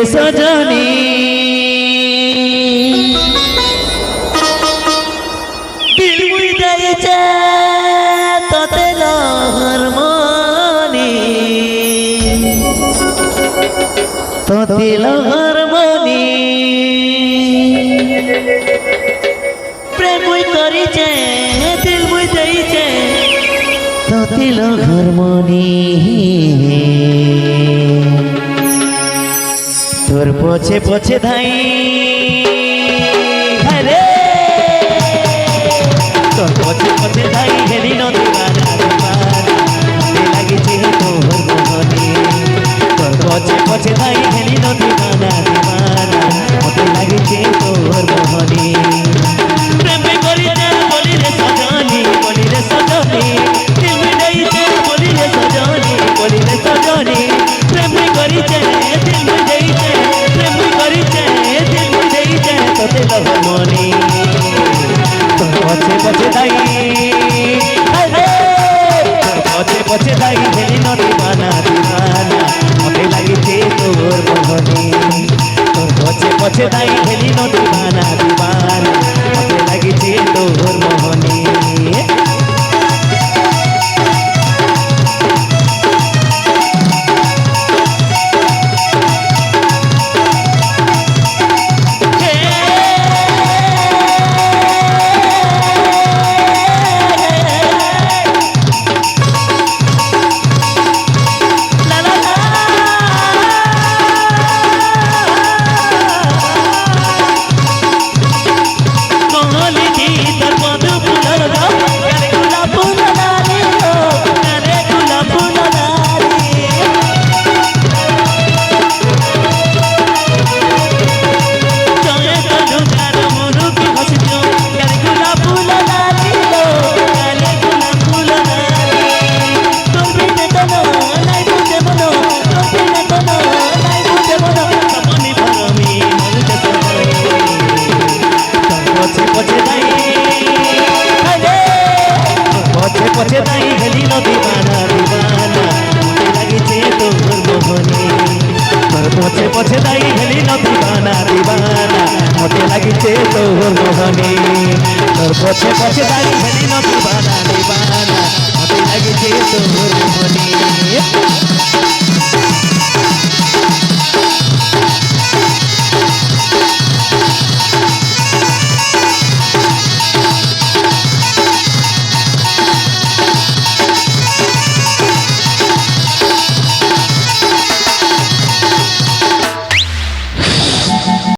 सजनी दिल मुई जाइছে তোতে হারমোনি তোতে হারমোনি প্রেম মুই করিছে দিল মুই যাইছে তোতে হারমোনি তোর পছে পছে ধাই হরে তোর পছে পছে ধাই হেরি নদী বানা লাগিছে তোর মোহনে তোর পছে পছে ধাই হেরি নদী বানা মতে লাগিছে তোর মোহনে প্রেম করিছে বলি রে সজনী দিল যাইছে বলি রে সজনী প্রেম করিছে দিল যাইছে তোতে হারমোনি তোর পছে পছে ধাই পছে পছে ধাই হেলি নদী বানা মতে লাগিছে তোর মোহনে তোর পছে পছে ধাই হেলি নদী বানা মতে লাগিছে তোর মোহনে পছে ধাই হেলি নদী বানা মতে লাগিছে তোর মোহনে তোর পছে পছে ধাই হেলি নদী বানা মতে লাগিছে তোর মোহনে তোর পছে পছে ধাই হেলি নদী বানা মতে লাগিছে তোর মোহনে